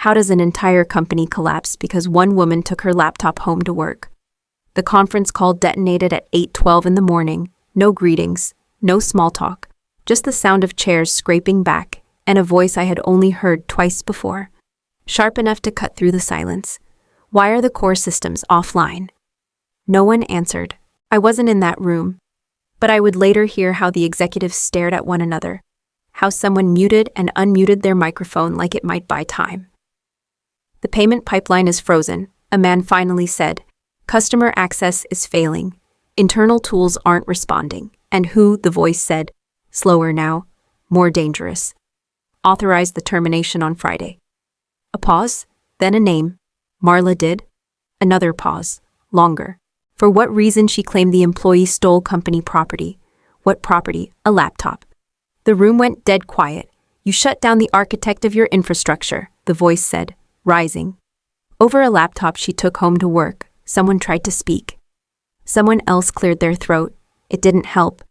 How does an entire company collapse because one woman took her laptop home to work? The conference call detonated at 8:12 in the morning. No greetings, no small talk, just the sound of chairs scraping back and a voice I had only heard twice before, sharp enough to cut through the silence. Why are the core systems offline? No one answered. I wasn't in that room, but I would later hear how the executives stared at one another, how someone muted and unmuted their microphone like it might buy time. The payment pipeline is frozen, a man finally said. Customer access is failing. Internal tools aren't responding. And who, the voice said, slower now, more dangerous. Authorized the termination on Friday. A pause, then a name. Marla did. Another pause, longer. For what reason she claimed the employee stole company property. What property? A laptop. The room went dead quiet. You shut down the architect of your infrastructure, the voice said, rising. Over a laptop she took home to work, someone tried to speak. Someone else cleared their throat. It didn't help.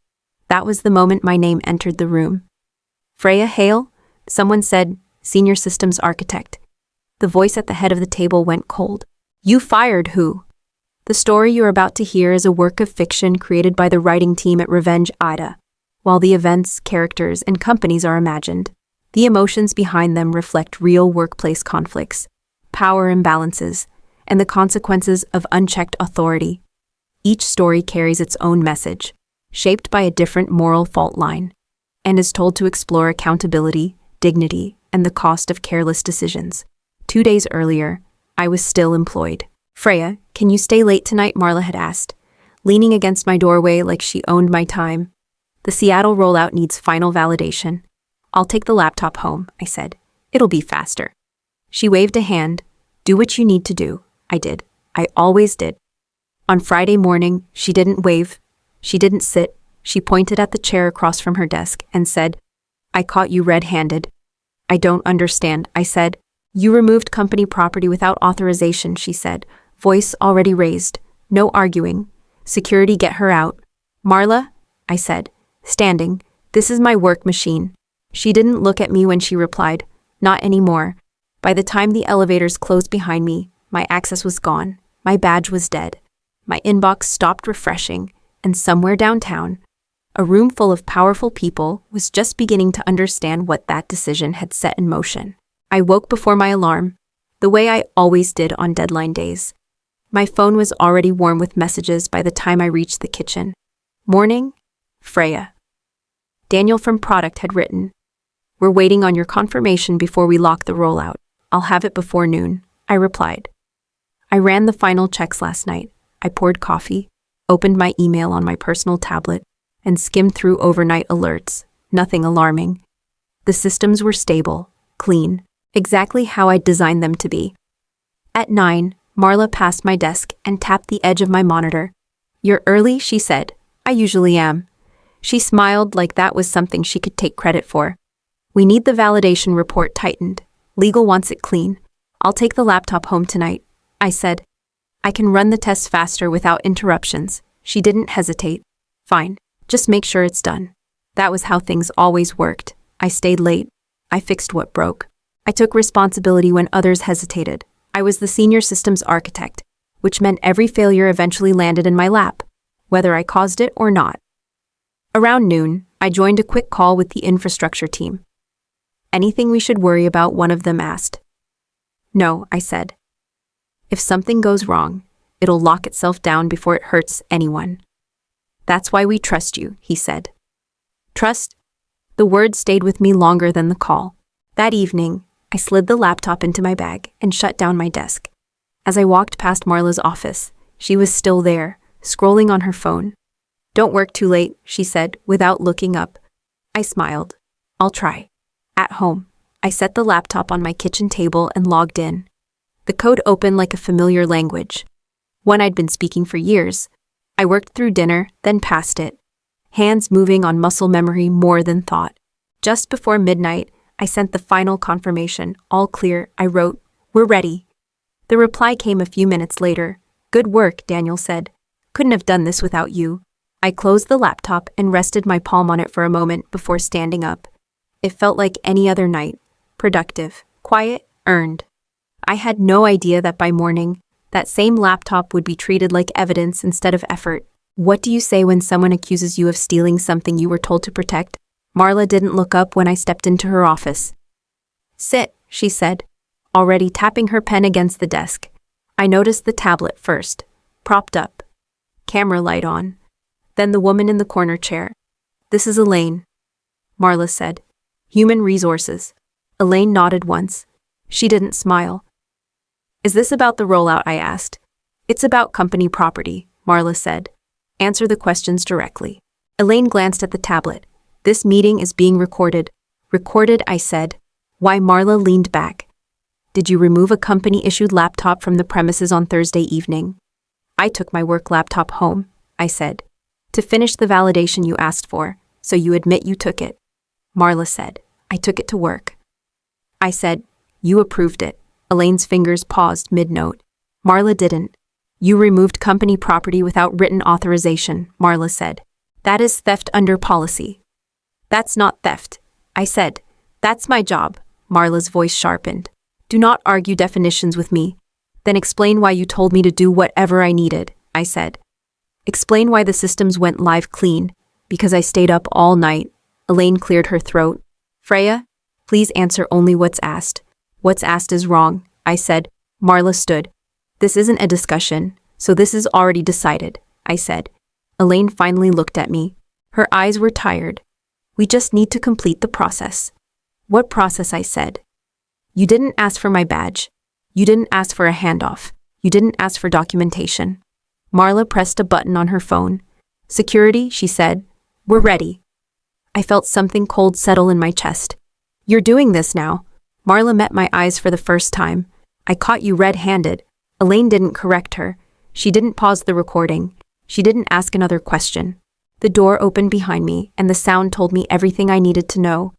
That was the moment my name entered the room. Freya Hale? Someone said, Senior Systems Architect. The voice at the head of the table went cold. You fired who? The story you're about to hear is a work of fiction created by the writing team at RevengeAITA. While the events, characters, and companies are imagined, the emotions behind them reflect real workplace conflicts, power imbalances, and the consequences of unchecked authority. Each story carries its own message, shaped by a different moral fault line, and is told to explore accountability, dignity, and the cost of careless decisions. 2 days earlier, I was still employed. Freya, can you stay late tonight? Marla had asked, leaning against my doorway like she owned my time. The Seattle rollout needs final validation. I'll take the laptop home, I said. It'll be faster. She waved a hand. Do what you need to do. I did. I always did. On Friday morning, she didn't wave. She didn't sit. She pointed at the chair across from her desk and said, I caught you red-handed. I don't understand, I said. You removed company property without authorization, she said, voice already raised. No arguing. Security, get her out. Marla, I said, standing, this is my work machine. She didn't look at me when she replied, not anymore. By the time the elevators closed behind me, my access was gone. My badge was dead. My inbox stopped refreshing, and somewhere downtown, a room full of powerful people was just beginning to understand what that decision had set in motion. I woke before my alarm, the way I always did on deadline days. My phone was already warm with messages by the time I reached the kitchen. Morning, Freya. Daniel from Product had written, We're waiting on your confirmation before we lock the rollout. I'll have it before noon, I replied. I ran the final checks last night. I poured coffee, opened my email on my personal tablet, and skimmed through overnight alerts. Nothing alarming. The systems were stable, clean, exactly how I'd designed them to be. At 9, Marla passed my desk and tapped the edge of my monitor. You're early, she said. I usually am. She smiled like that was something she could take credit for. We need the validation report tightened. Legal wants it clean. I'll take the laptop home tonight, I said. I can run the test faster without interruptions. She didn't hesitate. Fine, just make sure it's done. That was how things always worked. I stayed late. I fixed what broke. I took responsibility when others hesitated. I was the senior systems architect, which meant every failure eventually landed in my lap, whether I caused it or not. Around noon, I joined a quick call with the infrastructure team. Anything we should worry about? One of them asked. No, I said. If something goes wrong, it'll lock itself down before it hurts anyone. That's why we trust you, he said. Trust? The word stayed with me longer than the call. That evening, I slid the laptop into my bag and shut down my desk. As I walked past Marla's office, she was still there, scrolling on her phone. Don't work too late, she said, without looking up. I smiled. I'll try. At home, I set the laptop on my kitchen table and logged in. The code opened like a familiar language, one I'd been speaking for years. I worked through dinner, then past it, hands moving on muscle memory more than thought. Just before midnight, I sent the final confirmation. All clear, I wrote. We're ready. The reply came a few minutes later. Good work, Daniel said. Couldn't have done this without you. I closed the laptop and rested my palm on it for a moment before standing up. It felt like any other night. Productive, quiet, earned. I had no idea that by morning, that same laptop would be treated like evidence instead of effort. What do you say when someone accuses you of stealing something you were told to protect? Marla didn't look up when I stepped into her office. Sit, she said, already tapping her pen against the desk. I noticed the tablet first, propped up, camera light on, then the woman in the corner chair. This is Elaine, Marla said. Human resources. Elaine nodded once. She didn't smile. Is this about the rollout? I asked. It's about company property, Marla said. Answer the questions directly. Elaine glanced at the tablet. This meeting is being recorded. Recorded, I said. Why? Marla leaned back. Did you remove a company-issued laptop from the premises on Thursday evening? I took my work laptop home, I said. To finish the validation you asked for, so you admit you took it. Marla said. I took it to work. I said. You approved it. Elaine's fingers paused mid-note. Marla didn't. You removed company property without written authorization, Marla said. That is theft under policy. That's not theft, I said. That's my job. Marla's voice sharpened. Do not argue definitions with me. Then explain why you told me to do whatever I needed, I said. Explain why the systems went live clean. Because I stayed up all night. Elaine cleared her throat. Freya, please answer only what's asked. What's asked is wrong, I said. Marla stood. This isn't a discussion, so this is already decided, I said. Elaine finally looked at me. Her eyes were tired. We just need to complete the process. What process? I said. You didn't ask for my badge. You didn't ask for a handoff. You didn't ask for documentation. Marla pressed a button on her phone. Security, she said. We're ready. I felt something cold settle in my chest. You're doing this now. Marla met my eyes for the first time. I caught you red-handed. Elaine didn't correct her. She didn't pause the recording. She didn't ask another question. The door opened behind me, and the sound told me everything I needed to know.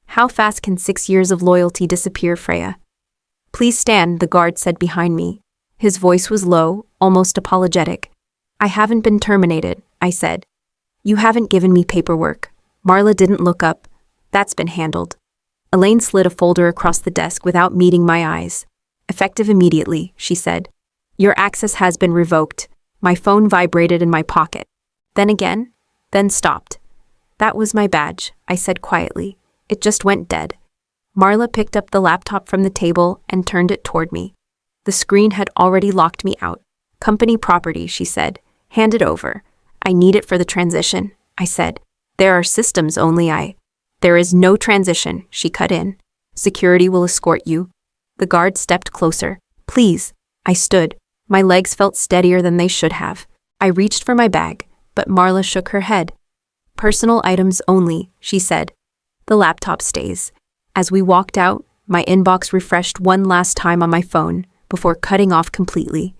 How fast can 6 years of loyalty disappear, Freya? Please stand, the guard said behind me. His voice was low, almost apologetic. I haven't been terminated, I said. You haven't given me paperwork. Marla didn't look up. That's been handled. Elaine slid a folder across the desk without meeting my eyes. Effective immediately, she said. Your access has been revoked. My phone vibrated in my pocket. Then again, then stopped. That was my badge, I said quietly. It just went dead. Marla picked up the laptop from the table and turned it toward me. The screen had already locked me out. Company property, she said. Hand it over. I need it for the transition, I said. There are systems only. There is no transition, she cut in. Security will escort you. The guard stepped closer. Please. I stood. My legs felt steadier than they should have. I reached for my bag, but Marla shook her head. Personal items only, she said. The laptop stays. As we walked out, my inbox refreshed one last time on my phone before cutting off completely.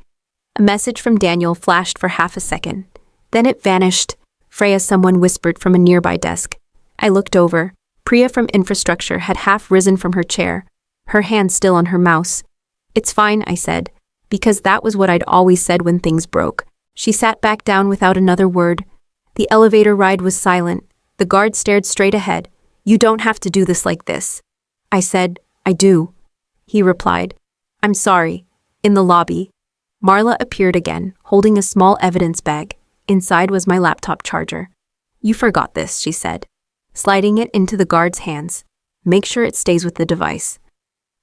A message from Daniel flashed for half a second. Then it vanished. Freya, someone whispered from a nearby desk. I looked over. Priya from infrastructure had half risen from her chair, her hand still on her mouse. It's fine, I said, because that was what I'd always said when things broke. She sat back down without another word. The elevator ride was silent. The guard stared straight ahead. You don't have to do this like this. I said, I do. He replied, I'm sorry. In the lobby. Marla appeared again, holding a small evidence bag. Inside was my laptop charger. You forgot this, she said, sliding it into the guard's hands. Make sure it stays with the device.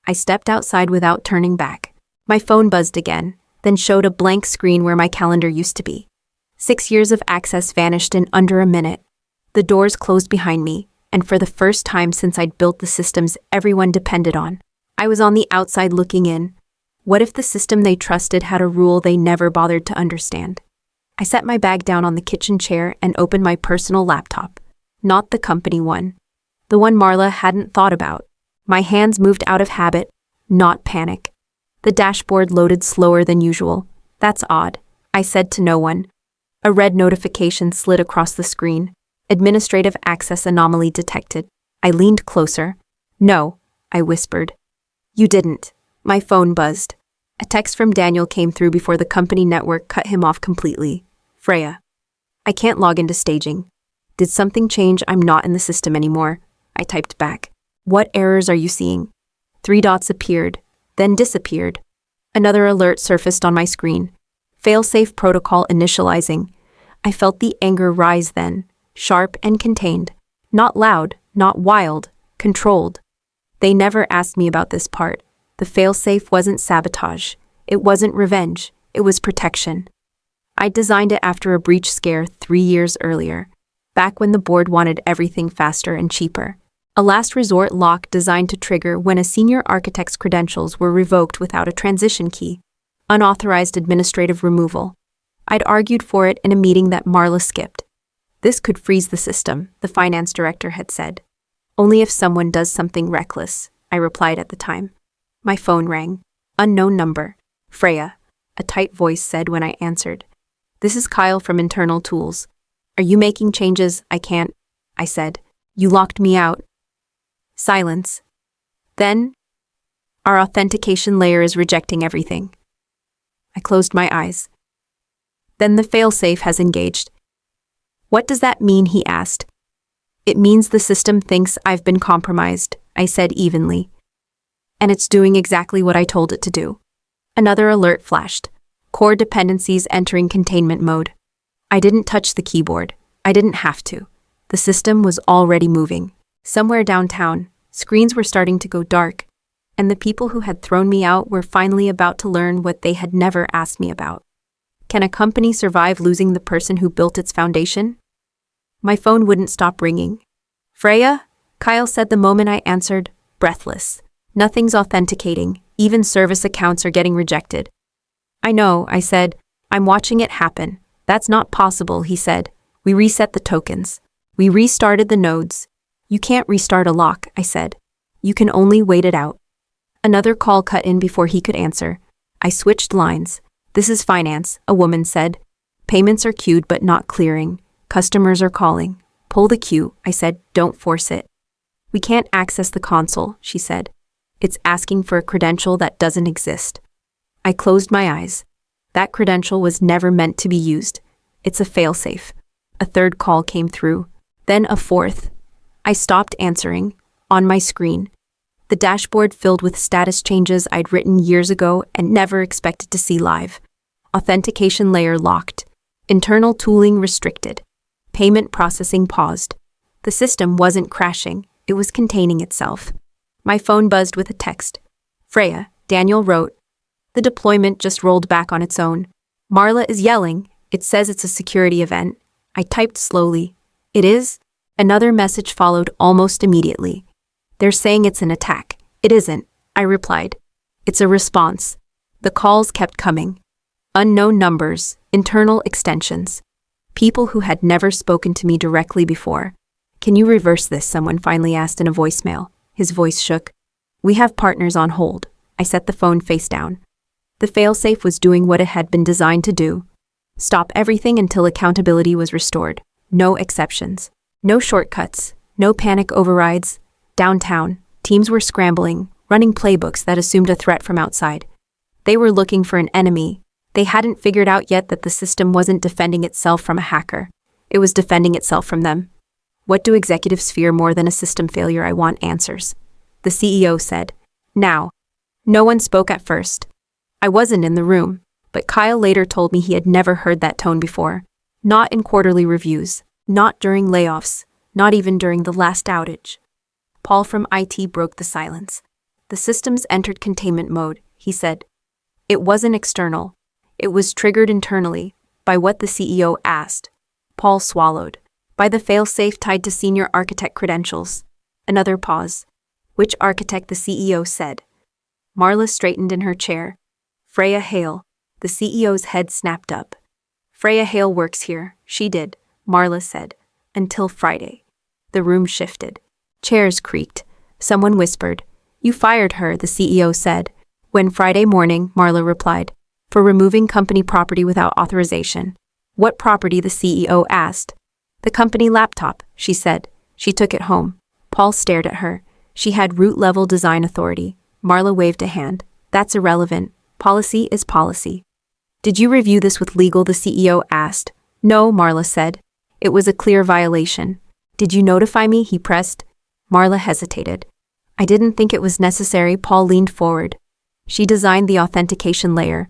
I stepped outside without turning back. My phone buzzed again, then showed a blank screen where my calendar used to be. 6 years of access vanished in under a minute. The doors closed behind me, and for the first time since I'd built the systems everyone depended on, I was on the outside looking in. What if the system they trusted had a rule they never bothered to understand? I set my bag down on the kitchen chair and opened my personal laptop. Not the company one. The one Marla hadn't thought about. My hands moved out of habit, not panic. The dashboard loaded slower than usual. That's odd, I said to no one. A red notification slid across the screen. Administrative access anomaly detected. I leaned closer. No, I whispered. You didn't. My phone buzzed. A text from Daniel came through before the company network cut him off completely. Freya. I can't log into staging. Did something change? I'm not in the system anymore. I typed back. What errors are you seeing? 3 dots appeared. then disappeared. Another alert surfaced on my screen. Failsafe protocol initializing. I felt the anger rise then, sharp and contained. Not loud, not wild, controlled. They never asked me about this part. The failsafe wasn't sabotage. It wasn't revenge. It was protection. I designed it after a breach scare 3 years earlier, back when the board wanted everything faster and cheaper. A last resort lock designed to trigger when a senior architect's credentials were revoked without a transition key. Unauthorized administrative removal. I'd argued for it in a meeting that Marla skipped. This could freeze the system, the finance director had said. Only if someone does something reckless, I replied at the time. My phone rang. Unknown number. Freya, a tight voice said when I answered. This is Kyle from Internal Tools. Are you making changes? I can't, I said. You locked me out. Silence. Then, our authentication layer is rejecting everything. I closed my eyes. Then the failsafe has engaged. What does that mean? He asked. It means the system thinks I've been compromised, I said evenly. And it's doing exactly what I told it to do. Another alert flashed. Core dependencies entering containment mode. I didn't touch the keyboard. I didn't have to. The system was already moving. Somewhere downtown, screens were starting to go dark, and the people who had thrown me out were finally about to learn what they had never asked me about. Can a company survive losing the person who built its foundation? My phone wouldn't stop ringing. Freya? Kyle said the moment I answered, breathless. Nothing's authenticating. Even service accounts are getting rejected. I know, I said. I'm watching it happen. That's not possible, he said. We reset the tokens. We restarted the nodes. You can't restart a lock, I said. You can only wait it out. Another call cut in before he could answer. I switched lines. This is finance, a woman said. Payments are queued but not clearing. Customers are calling. Pull the queue, I said. Don't force it. We can't access the console, she said. It's asking for a credential that doesn't exist. I closed my eyes. That credential was never meant to be used. It's a failsafe. A third call came through. Then a fourth. I stopped answering. On my screen, the dashboard filled with status changes I'd written years ago and never expected to see live. Authentication layer locked. Internal tooling restricted. Payment processing paused. The system wasn't crashing. It was containing itself. My phone buzzed with a text. Freya, Daniel wrote. The deployment just rolled back on its own. Marla is yelling. It says it's a security event. I typed slowly. It is? Another message followed almost immediately. They're saying it's an attack. It isn't, I replied. It's a response. The calls kept coming. Unknown numbers, internal extensions. People who had never spoken to me directly before. Can you reverse this? Someone finally asked in a voicemail. His voice shook. We have partners on hold. I set the phone face down. The failsafe was doing what it had been designed to do. Stop everything until accountability was restored. No exceptions. No shortcuts. No panic overrides. Downtown, teams were scrambling, running playbooks that assumed a threat from outside. They were looking for an enemy. They hadn't figured out yet that the system wasn't defending itself from a hacker. It was defending itself from them. What do executives fear more than a system failure? I want answers. The CEO said. Now. No one spoke at first. I wasn't in the room, but Kyle later told me he had never heard that tone before. Not in quarterly reviews. Not during layoffs. Not even during the last outage. Paul from IT broke the silence. The systems entered containment mode, he said. It wasn't external. It was triggered internally, by what the CEO asked. Paul swallowed. By the failsafe tied to senior architect credentials. Another pause. Which architect? The CEO said. Marla straightened in her chair. Freya Hale. The CEO's head snapped up. Freya Hale works here. She did, Marla said. Until Friday. The room shifted. Chairs creaked. Someone whispered. You fired her, the CEO said. When Friday morning, Marla replied. For removing company property without authorization. What property? The CEO asked. The company laptop, she said. She took it home. Paul stared at her. She had root-level design authority. Marla waved a hand. That's irrelevant. Policy is policy. Did you review this with legal? The CEO asked. No, Marla said. It was a clear violation. Did you notify me? He pressed. Marla hesitated. I didn't think it was necessary. Paul leaned forward. She designed the authentication layer,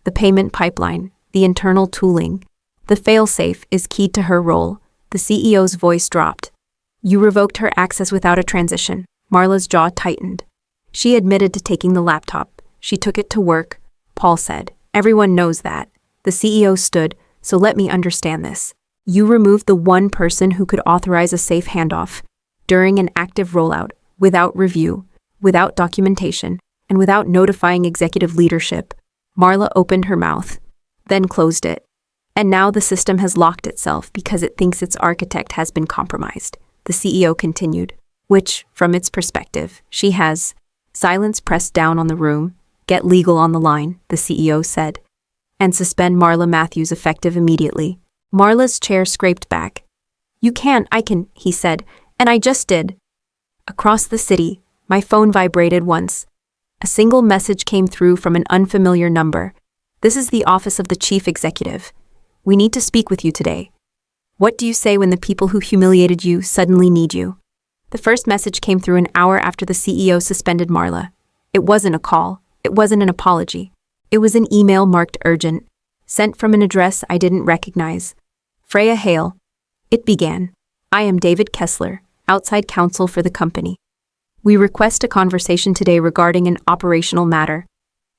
the payment pipeline, the internal tooling. The failsafe is key to her role. The CEO's voice dropped. You revoked her access without a transition. Marla's jaw tightened. She admitted to taking the laptop. She took it to work, Paul said. Everyone knows that. The CEO stood. So let me understand this. You removed the one person who could authorize a safe handoff during an active rollout, without review, without documentation, and without notifying executive leadership. Marla opened her mouth, then closed it. And now the system has locked itself because it thinks its architect has been compromised, the CEO continued, which, from its perspective, she has. Silence pressed down on the room. Get legal on the line, the CEO said. And suspend Marla Matthews effective immediately. Marla's chair scraped back. You can, I can, he said, and I just did. Across the city, my phone vibrated once. A single message came through from an unfamiliar number. This is the office of the chief executive. We need to speak with you today. What do you say when the people who humiliated you suddenly need you? The first message came through an hour after the CEO suspended Marla. It wasn't a call. It wasn't an apology. It was an email marked urgent, sent from an address I didn't recognize. Freya Hale. It began. I am David Kessler, outside counsel for the company. We request a conversation today regarding an operational matter.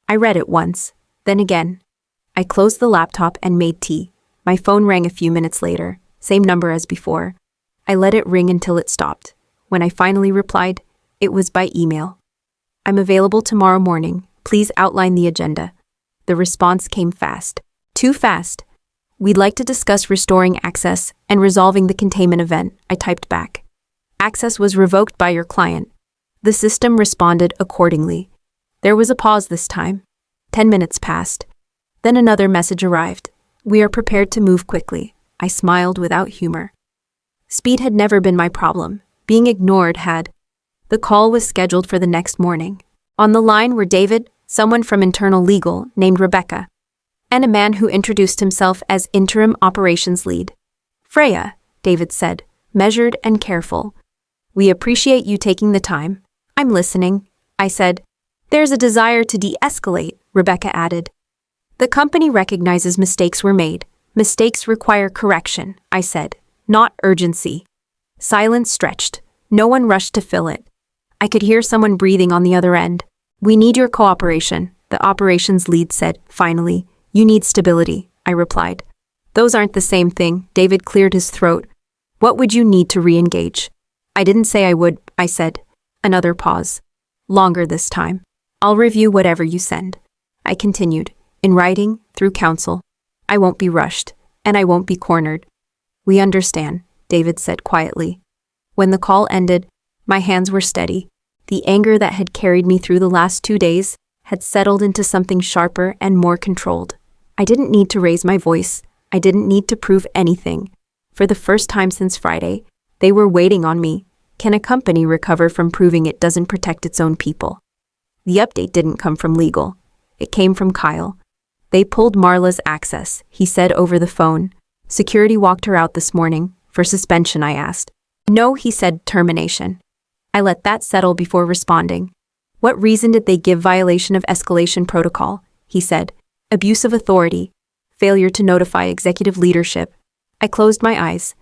I read it once, then again. I closed the laptop and made tea. My phone rang a few minutes later, same number as before. I let it ring until it stopped. When I finally replied, it was by email. I'm available tomorrow morning. Please outline the agenda. The response came fast. Too fast. We'd like to discuss restoring access and resolving the containment event, I typed back. Access was revoked by your client. The system responded accordingly. There was a pause this time. 10 minutes passed. Then another message arrived. We are prepared to move quickly. I smiled without humor. Speed had never been my problem. Being ignored had. The call was scheduled for the next morning. On the line were David, someone from internal legal named Rebecca, and a man who introduced himself as interim operations lead. Freya, David said, measured and careful. We appreciate you taking the time. I'm listening, I said. There's a desire to de-escalate, Rebecca added. The company recognizes mistakes were made. Mistakes require correction, I said, not urgency. Silence stretched. No one rushed to fill it. I could hear someone breathing on the other end. We need your cooperation, the operations lead said, finally. You need stability, I replied. Those aren't the same thing, David cleared his throat. What would you need to re-engage? I didn't say I would, I said. Another pause. Longer this time. I'll review whatever you send. I continued. In writing, through counsel. I won't be rushed, and I won't be cornered. We understand, David said quietly. When the call ended, my hands were steady. The anger that had carried me through the last 2 days had settled into something sharper and more controlled. I didn't need to raise my voice. I didn't need to prove anything. For the first time since Friday, they were waiting on me. Can a company recover from proving it doesn't protect its own people? The update didn't come from legal. It came from Kyle. They pulled Marla's access, he said over the phone. Security walked her out this morning. For suspension, I asked. No, he said, termination. I let that settle before responding. What reason did they give? Violation of escalation protocol, he said. Abuse of authority. Failure to notify executive leadership. I closed my eyes.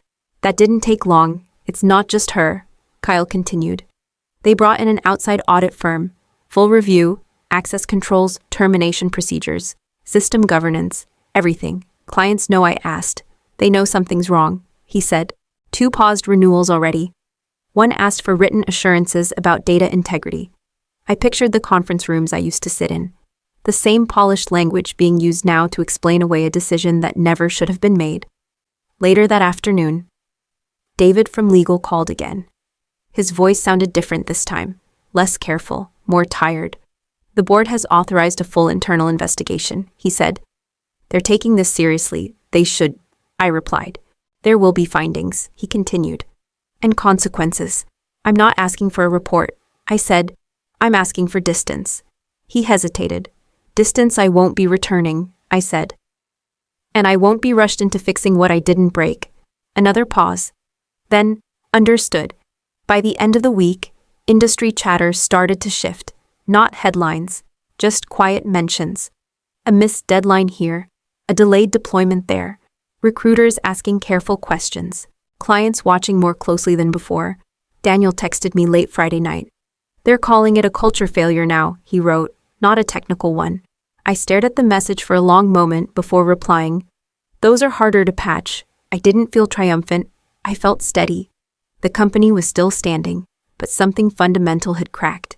That didn't take long. It's not just her, Kyle continued. They brought in an outside audit firm. Full review, access controls, termination procedures, system governance, everything. Clients know I asked. They know something's wrong, he said. 2 paused renewals already. 1 asked for written assurances about data integrity. I pictured the conference rooms I used to sit in. The same polished language being used now to explain away a decision that never should have been made. Later that afternoon, David from legal called again. His voice sounded different this time, less careful, more tired. The board has authorized a full internal investigation, he said. They're taking this seriously. They should, I replied. There will be findings, he continued. And consequences. I'm not asking for a report, I said. I'm asking for distance. He hesitated. Distance I won't be returning, I said. And I won't be rushed into fixing what I didn't break. Another pause. Then, understood. By the end of the week, industry chatter started to shift. Not headlines, Just quiet mentions. A missed deadline here, a delayed deployment there, recruiters asking careful questions, clients watching more closely than before. Daniel texted me late Friday night. "They're calling it a culture failure now," he wrote, "not a technical one." I stared at the message for a long moment before replying. Those are harder to patch. I didn't feel triumphant. I felt steady. The company was still standing, but something fundamental had cracked.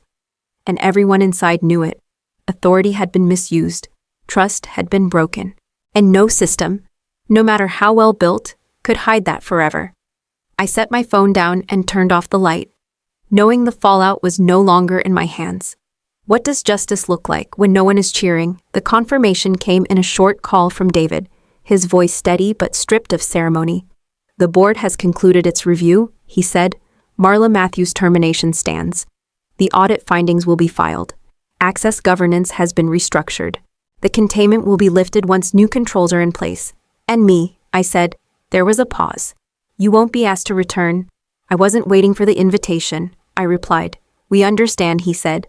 And everyone inside knew it. Authority had been misused. Trust had been broken. And no system, no matter how well built, could hide that forever. I set my phone down and turned off the light, knowing the fallout was no longer in my hands. What does justice look like when no one is cheering? The confirmation came in a short call from David, his voice steady but stripped of ceremony. "The board has concluded its review," he said. "Marla Matthews' termination stands. The audit findings will be filed. Access governance has been restructured. The containment will be lifted once new controls are in place." "And me," I said. There was a pause. "You won't be asked to return." "I wasn't waiting for the invitation," I replied. "We understand," he said.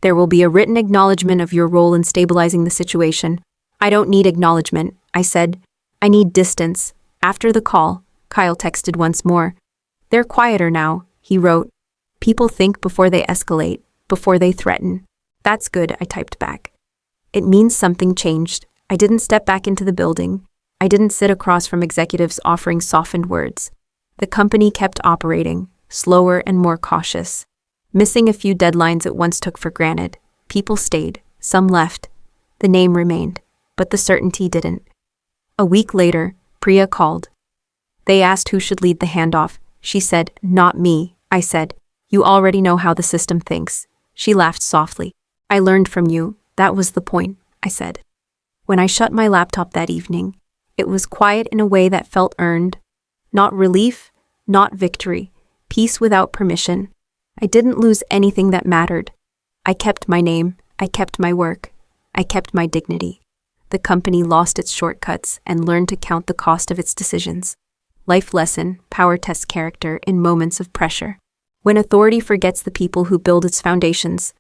"There will be a written acknowledgement of your role in stabilizing the situation." "I don't need acknowledgement," I said. "I need distance." After the call, Kyle texted once more. "They're quieter now," he wrote. "People think before they escalate, before they threaten." "That's good," I typed back. It means something changed. I didn't step back into the building. I didn't sit across from executives offering softened words. The company kept operating, slower and more cautious. Missing a few deadlines it once took for granted. People stayed, some left. The name remained, but the certainty didn't. A week later, Priya called. They asked who should lead the handoff. She said, "Not me," I said. "You already know how the system thinks." She laughed softly. "I learned from you. That was the point," I said. When I shut my laptop that evening, it was quiet in a way that felt earned. Not relief, not victory, peace without permission. I didn't lose anything that mattered. I kept my name, I kept my work, I kept my dignity. The company lost its shortcuts and learned to count the cost of its decisions. Life lesson, power tests character in moments of pressure. When authority forgets the people who build its foundations,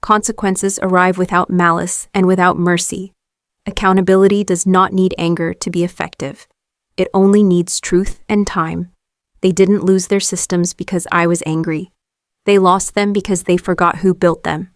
consequences arrive without malice and without mercy. Accountability does not need anger to be effective. It only needs truth and time. They didn't lose their systems because I was angry. They lost them because they forgot who built them.